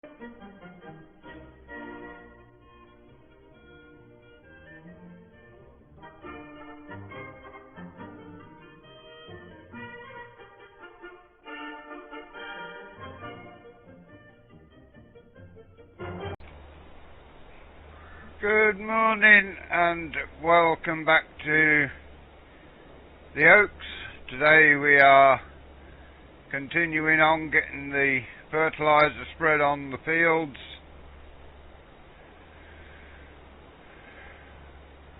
Good morning and welcome back to the Oaks. Today we are continuing on getting the fertiliser spread on the fields,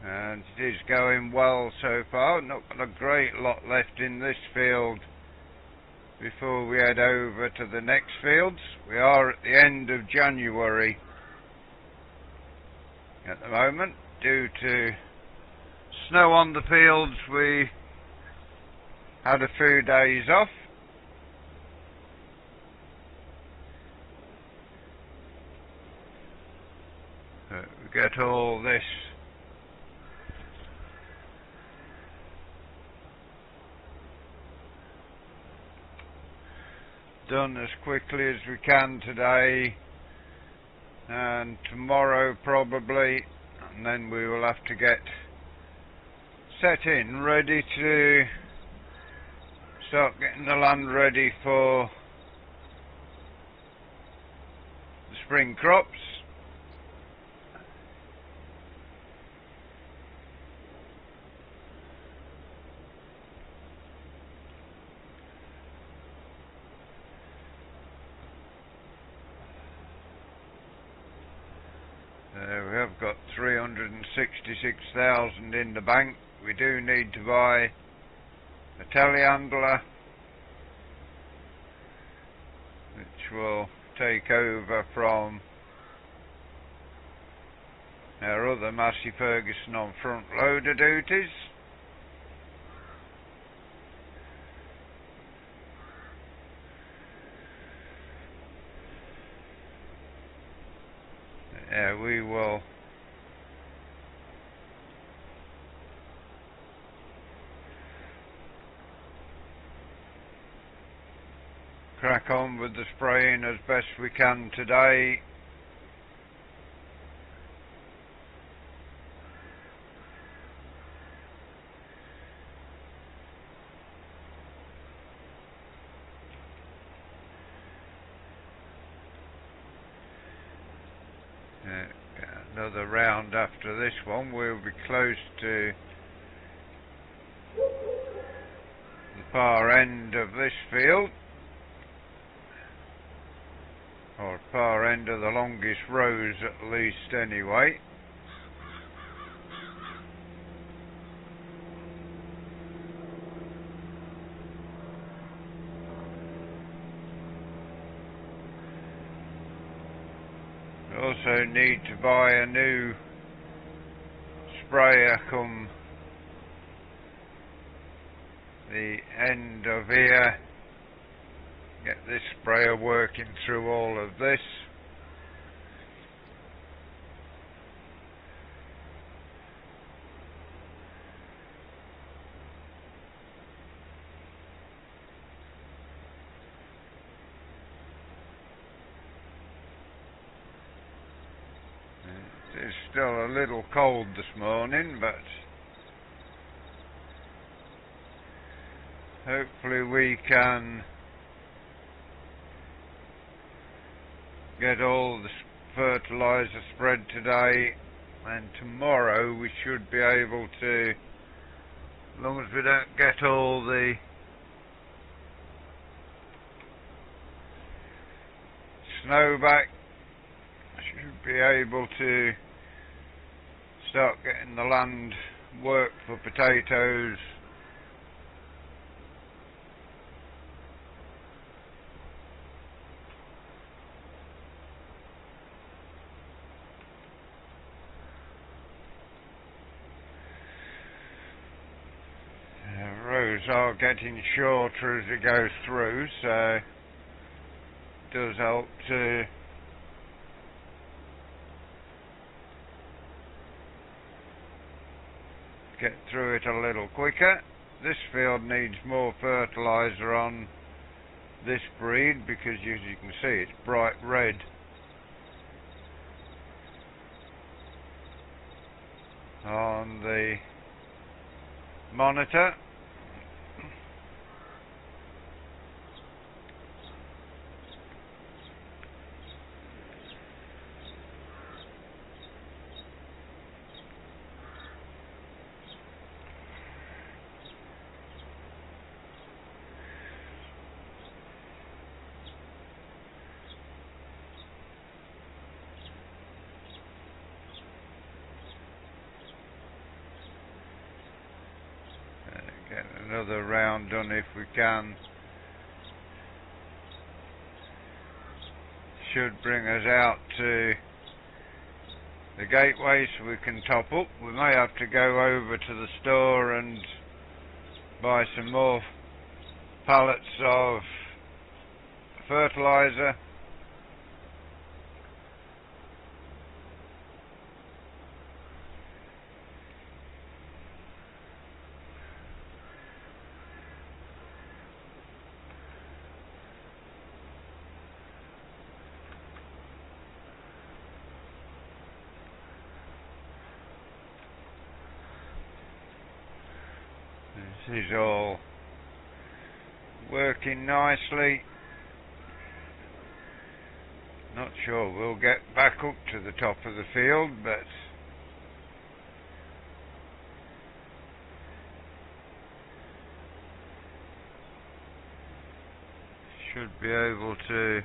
and it is going well so far. Not got a great lot left in this field before we head over to the next fields. We are at the end of January at the moment. Due to snow on the fields, we had a few days off. We get all this done as quickly as we can today and tomorrow probably, and then we will have to get set in, ready to start getting the land ready for the spring crops. We have got 366,000 in the bank. We do need to buy a telehandler which will take over from our other Massey Ferguson on front loader duties. We will crack on with the spraying as best we can today. Another round after this one, we'll be close to the far end of this field, or far end of the longest rows at least anyway. Also need to buy a new sprayer come the end of here. Get this sprayer working through all of this. It's still a little cold this morning, but hopefully we can get all the fertiliser spread today, and tomorrow we should be able to, as long as we don't get all the snow back, should be able to start getting the land worked for potatoes. Rows are getting shorter as it goes through, so it does help to get through it a little quicker. This field needs more fertiliser on this breed because, as you can see, it's bright red on the monitor. Get another round done if we can. Should bring us out to the gateway so we can top up. We may have to go over to the store and buy some more pallets of fertilizer. This is all working nicely. Not sure we'll get back up to the top of the field, but should be able to.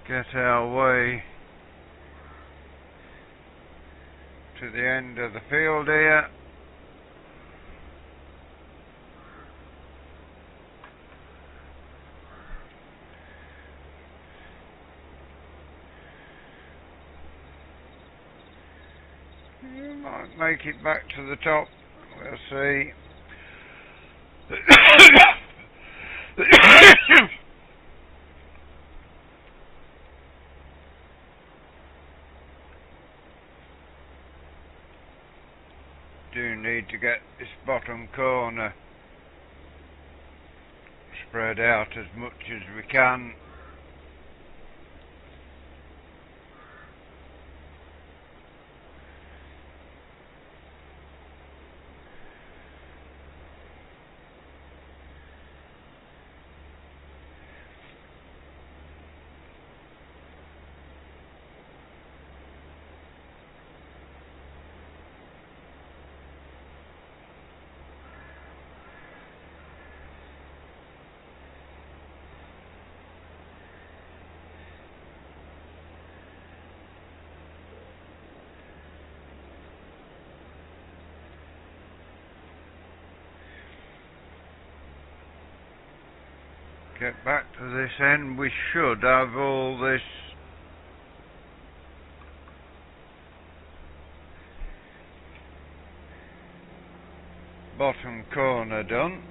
Get our way to the end of the field here. You might make it back to the top, we'll see. Do need to get this bottom corner spread out as much as we can. Get back to this end. We should have all this bottom corner done.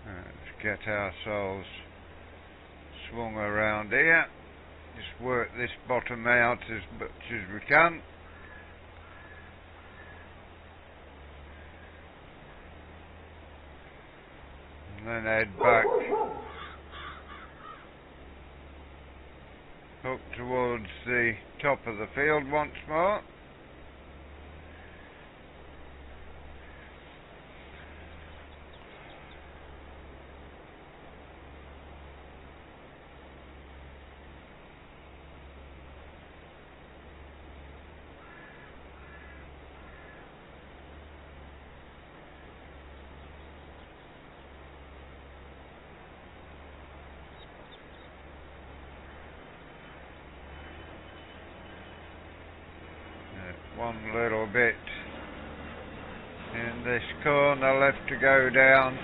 Let's get ourselves swung around here. Just work this bottom out as much as we can. And then head back up towards the top of the field once more. one little bit in this corner left to go down.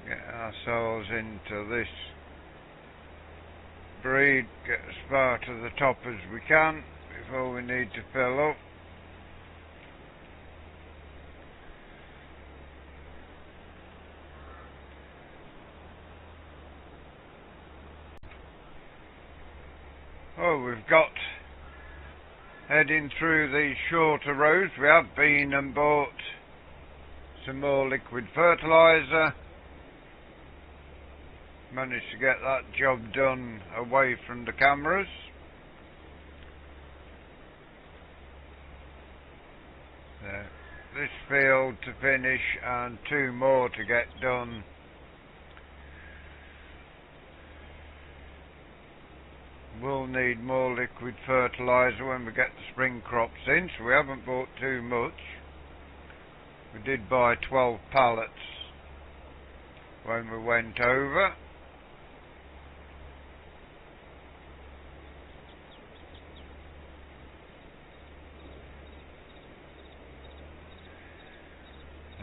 Get ourselves into this breed, get as far to the top as we can before we need to fill up. Oh, we've got, heading through these shorter rows, we have been and bought some more liquid fertiliser. Managed to get that job done away from the cameras. This field to finish and 2 more to get done. We'll need more liquid fertiliser when we get the spring crops in, so we haven't bought too much. We did buy 12 pallets when we went over.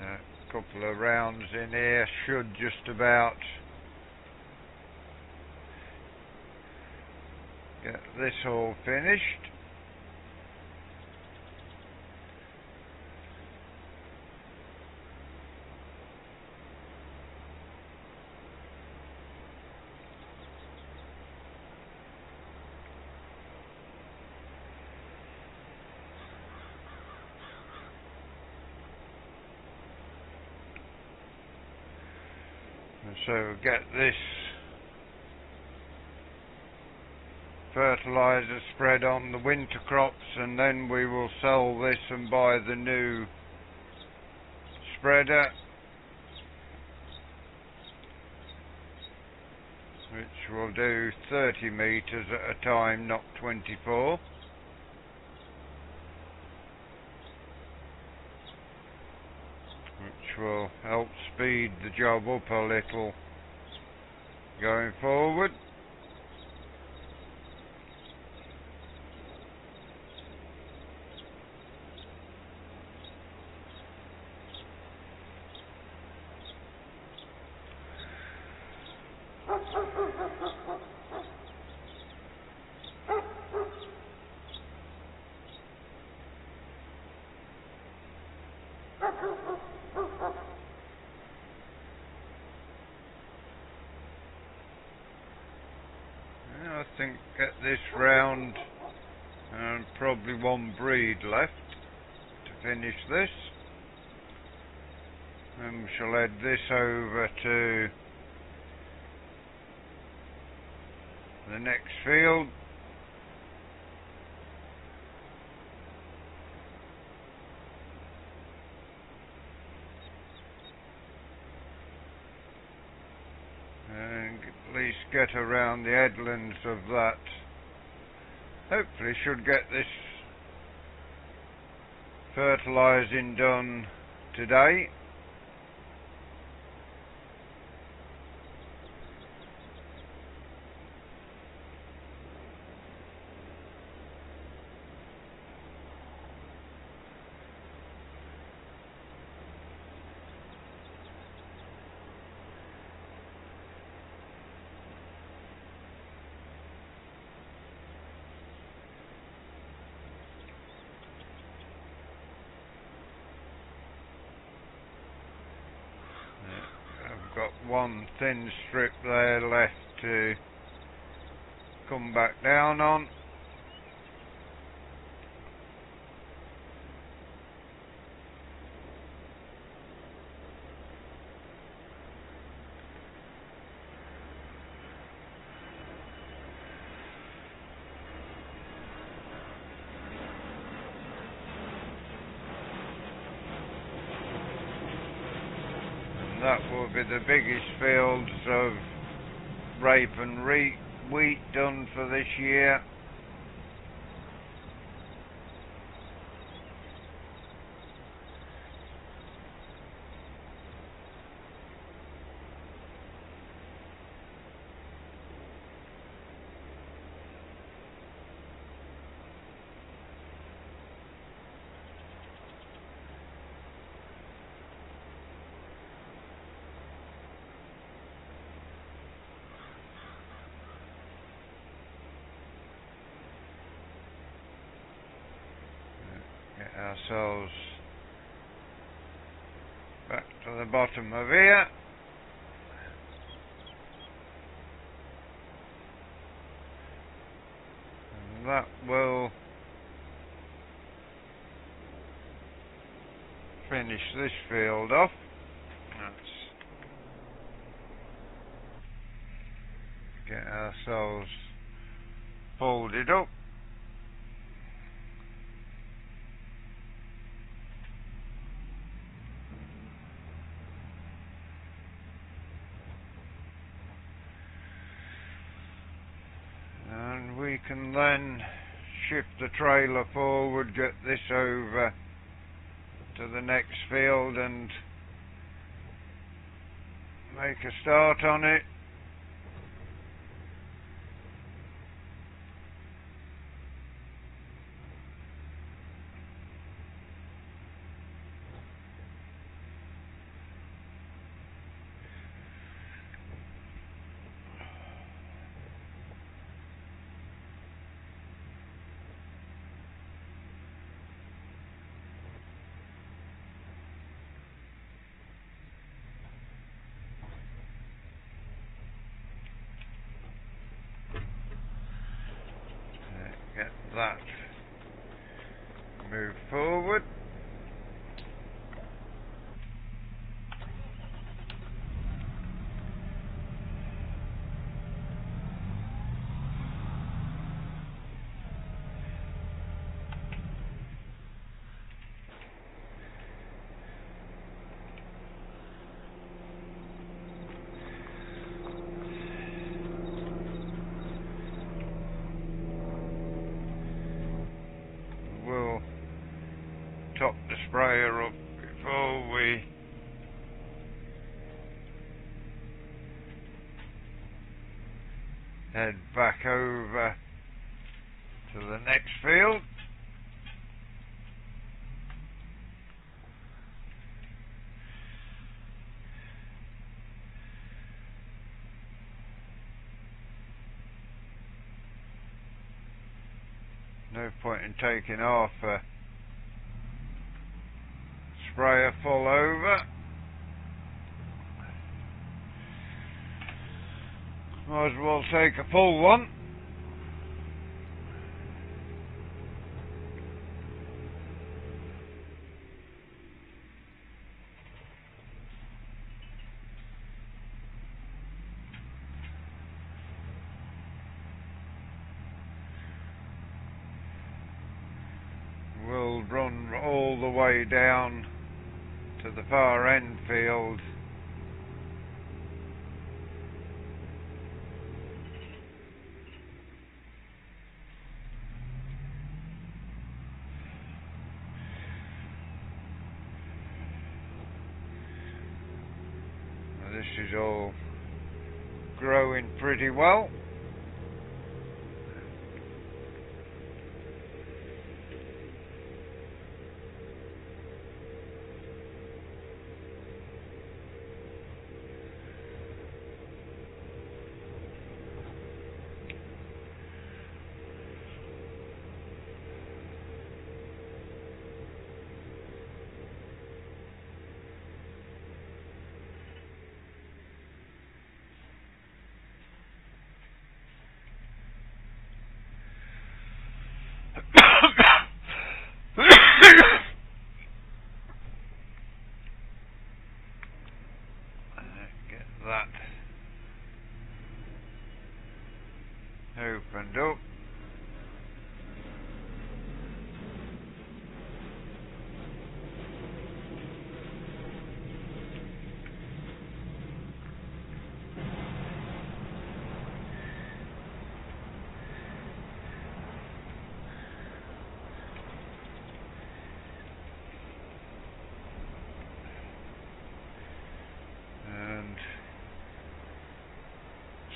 A couple of rounds in here should just about get this all finished. And so get this fertiliser spread on the winter crops, and then we will sell this and buy the new spreader, which will do 30 metres at a time, not 24. Which will help speed the job up a little going forward. I think get this round and probably 1 breed left to finish this, and we shall head this over to the next field. And at least get around the headlands of that. Hopefully should get this fertilising done today. I've got 1 thin strip there left to come back down on. That will be the biggest fields of rape and wheat done for this year. Get ourselves back to the bottom of here. And that will finish this field off. Let's get ourselves folded up. And we can then shift the trailer forward, get this over to the next field and make a start on it. Get that move forward. We'll top the sprayer up before we head back over to the next field. No point in taking off a sprayer full over. Might as well take a full one. We'll run all the way down to the far end field. Now this is all growing pretty well. Get that opened up.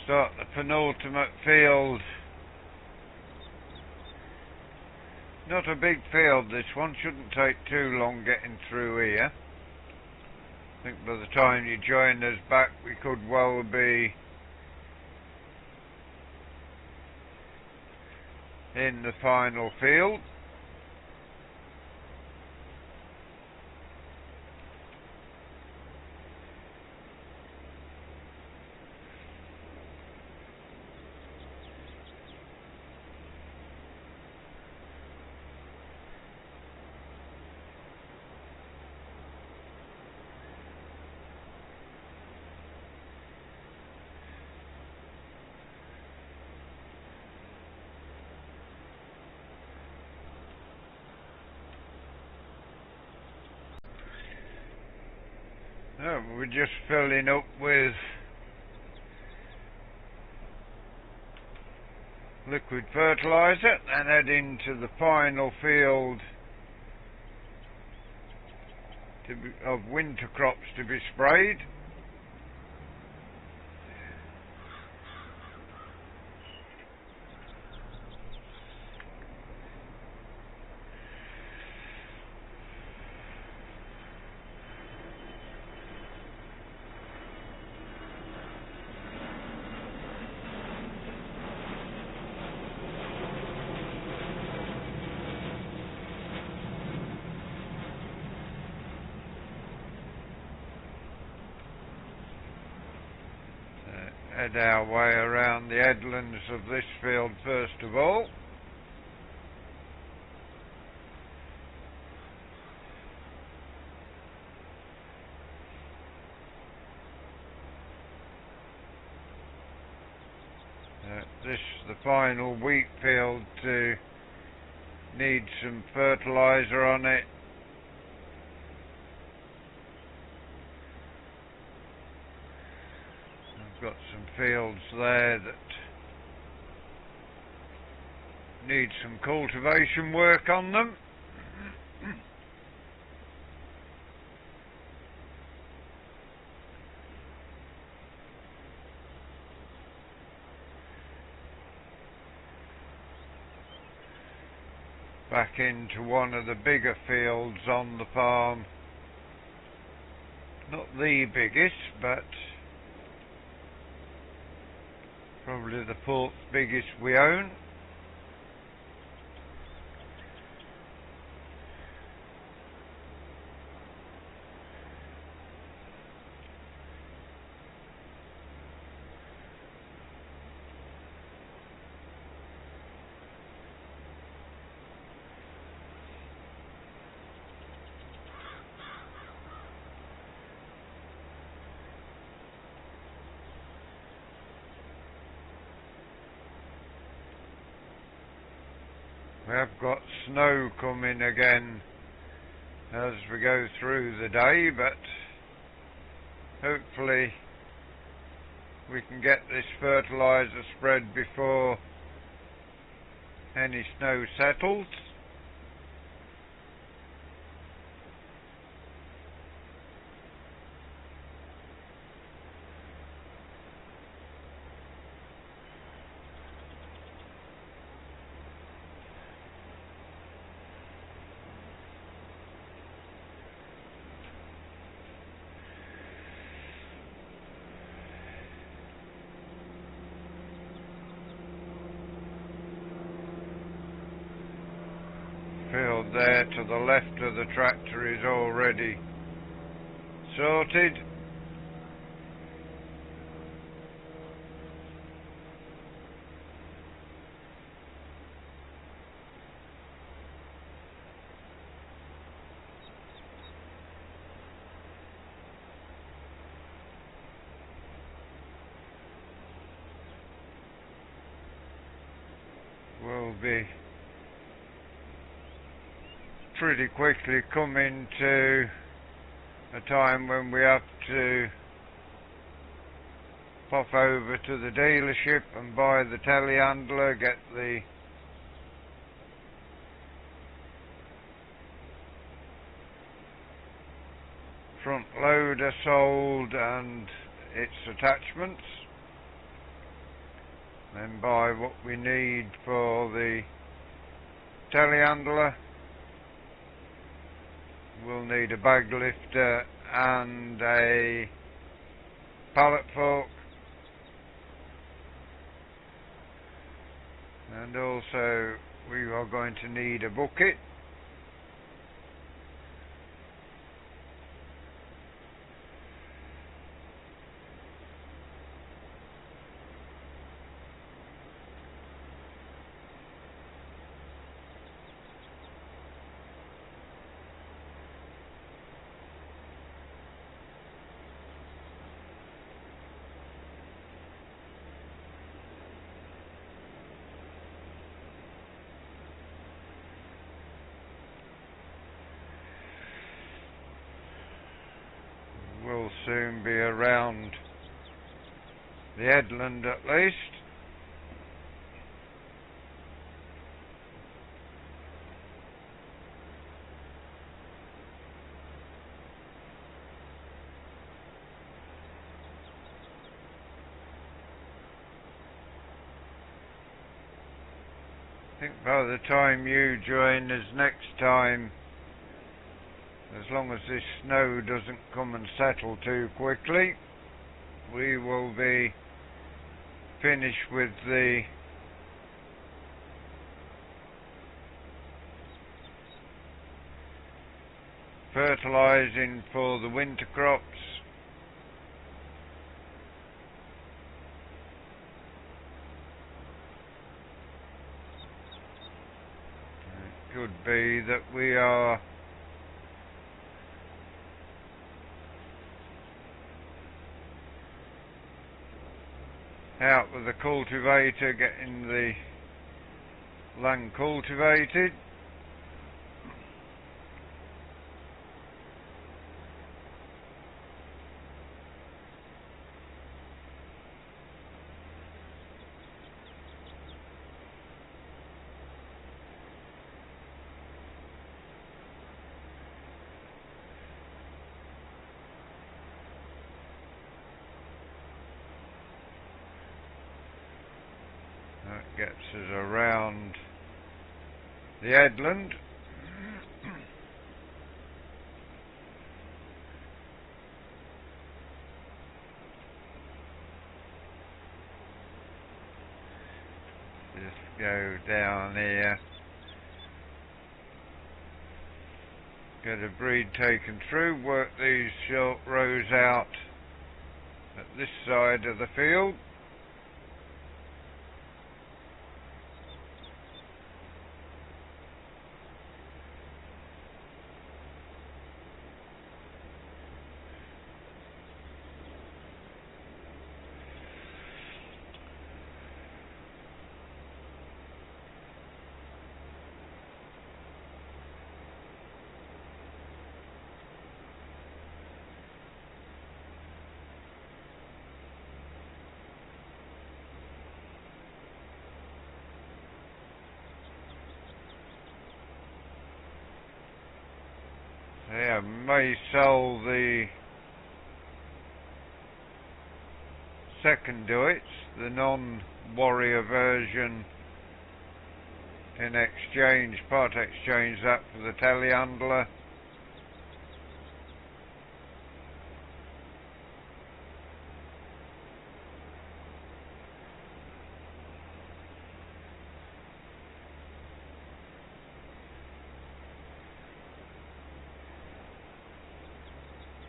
start the penultimate field. Not a big field, this one. Shouldn't take too long getting through here. I think by the time you join us back we could well be in the final field. We're just filling up with liquid fertilizer and heading to the final field of winter crops to be sprayed. Head our way around the headlands of this field first of all. This is the final wheat field to need some fertilizer on it. Got some fields there that need some cultivation work on them. Back into one of the bigger fields on the farm. Not the biggest, but probably the fourth biggest we own. We have got snow coming again as we go through the day, but hopefully we can get this fertilizer spread before any snow settles. Field there to the left of the tractor is already sorted. We'll be pretty quickly coming to a time when we have to pop over to the dealership and buy the telehandler, get the front loader sold and its attachments. then buy what we need for the telehandler. We'll need a bag lifter and a pallet fork, and also we are going to need a bucket. We'll soon be around the headland at least. I think by the time you join us next time, as long as this snow doesn't come and settle too quickly, we will be finished with the fertilizing for the winter crops. It could be that we are out with the cultivator getting the land cultivated. That gets us around the headland. Just go down here, get a breed taken through, work these short rows out at this side of the field. Yeah, may sell the second duets, the non-warrior version, in exchange, part exchange that for the telehandler.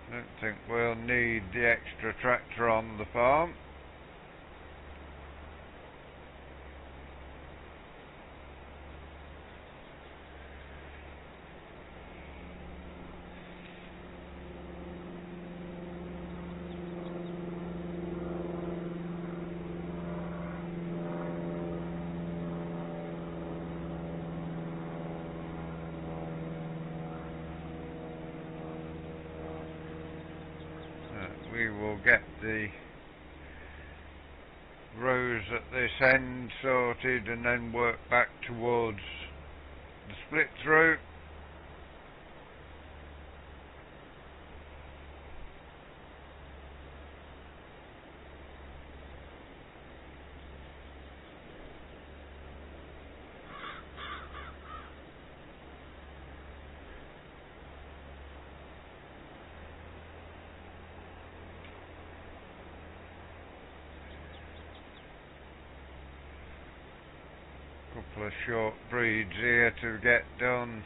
I don't think we'll need the extra tractor on the farm. We will get the rows at this end sorted and then work back towards the split through. couple of short breeds here to get done.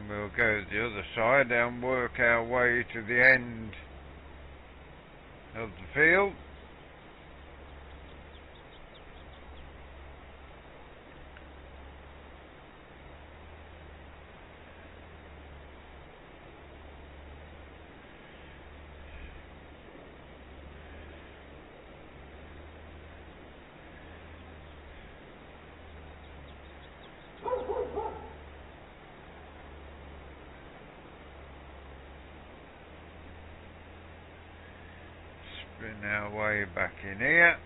We'll go to the other side and work our way to the end of the field. Spin our way back in here.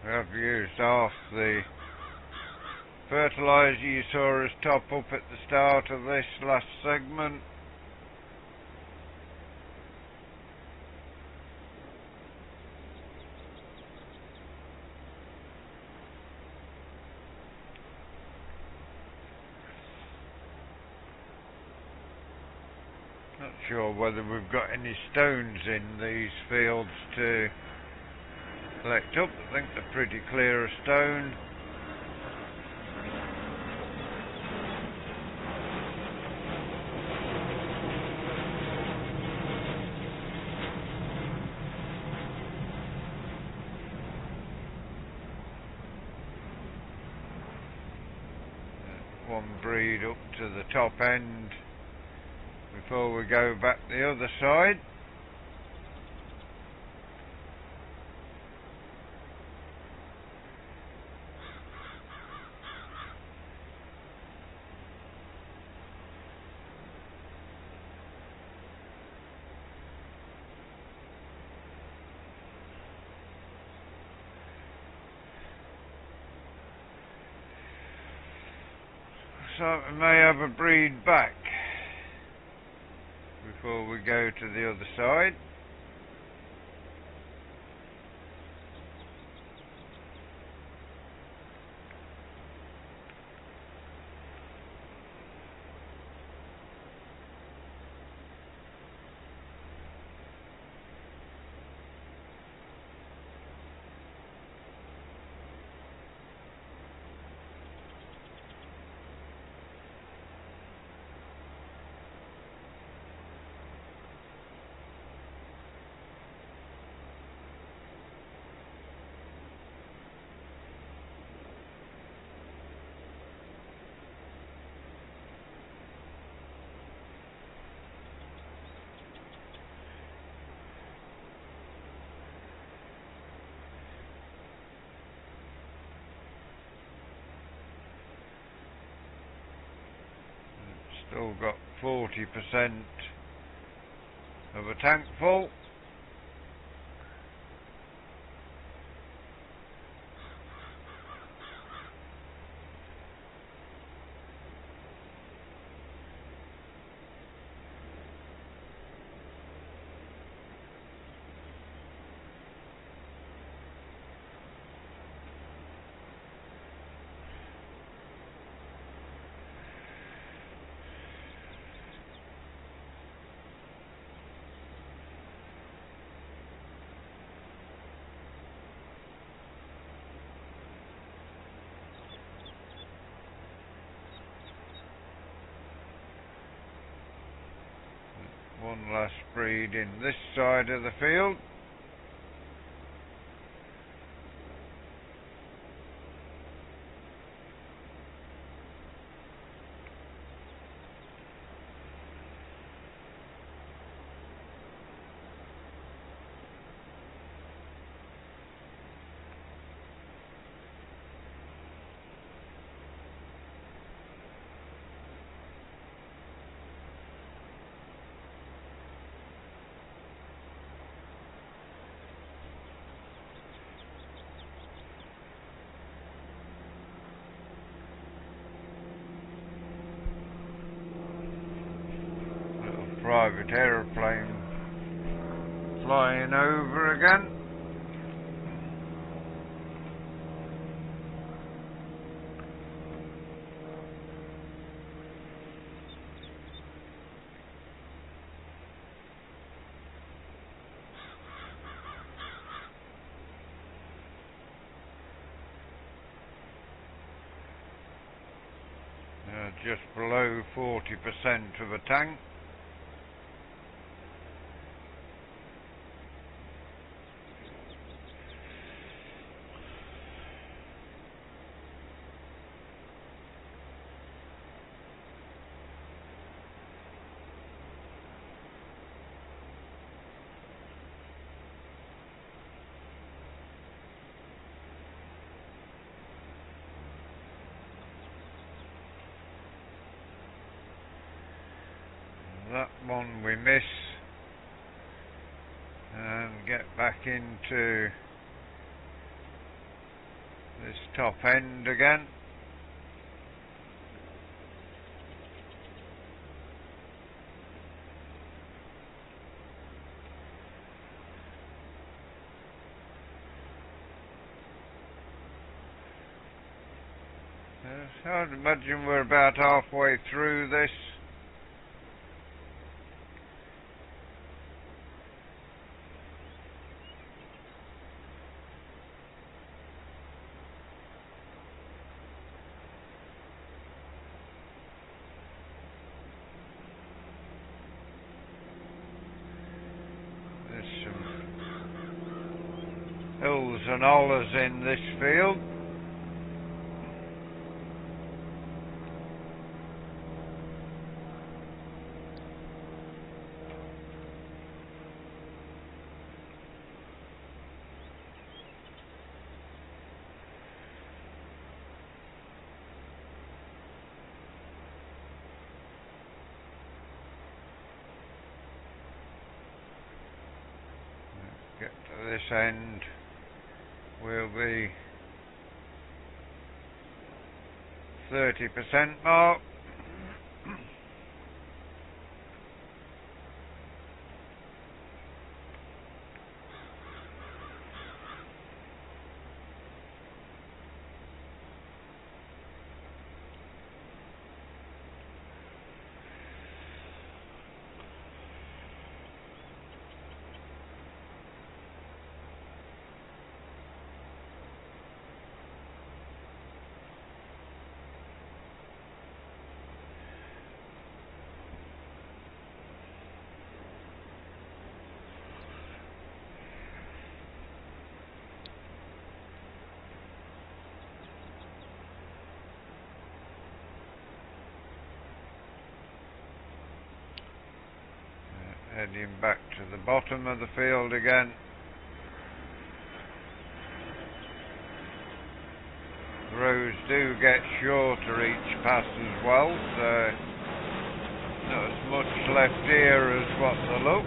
I've used half the fertilizer you saw us top up at the start of this last segment. Not sure whether we've got any stones in these fields to collect up. I think they're pretty clear of stone. One breed up to the top end before we go back the other side. So we may have a breed back before we go to the other side. Still got 40% of a tank full. One last breed in this side of the field. private aeroplane flying over again. Just below 40% of a tank. That one we miss and get back into this top end again. So I'd imagine we're about halfway through this. There's some hills and hollers in this field. Get to this end, we'll be 30% mark. Heading back to the bottom of the field again. The roads do get shorter each pass as well, so not as much left here as what they look.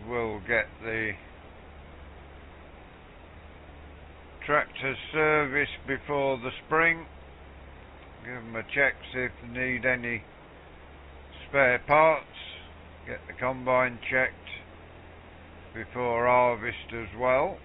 We'll get the tractors serviced before the spring. Give them a check, see if they need any spare parts. Get the combine checked before harvest as well.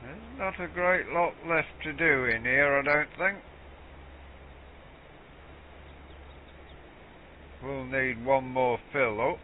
There's not a great lot left to do in here, I don't think. We'll need one more fill up.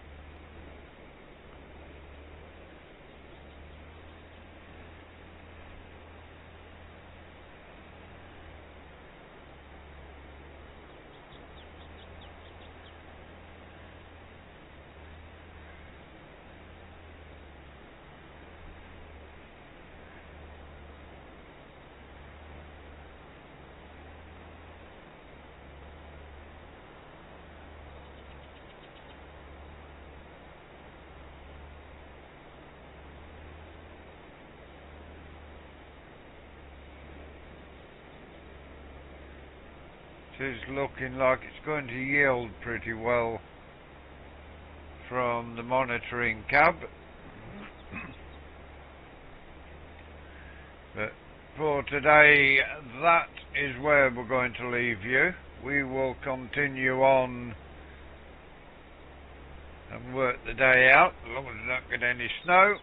is looking like it's going to yield pretty well from the monitoring cab. But for today, that is where we're going to leave you. We will continue on and work the day out, as long as we don't get any snow.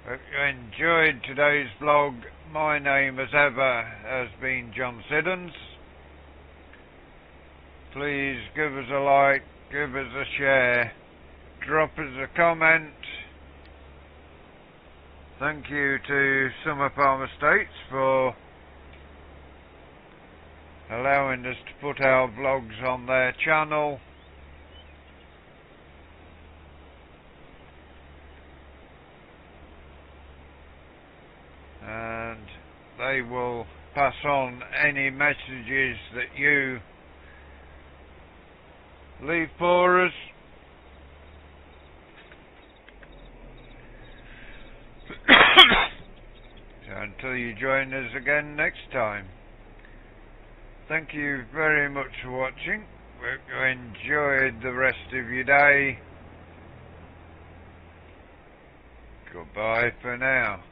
Hope you enjoyed today's vlog. My name, as ever, has been John Siddons. Please give us a like, give us a share, drop us a comment. Thank you to Summer Farm Estates for allowing us to put our vlogs on their channel. And they will pass on any messages that you leave for us. So until you join us again next time, thank you very much for watching. Hope you enjoyed the rest of your day. Goodbye for now.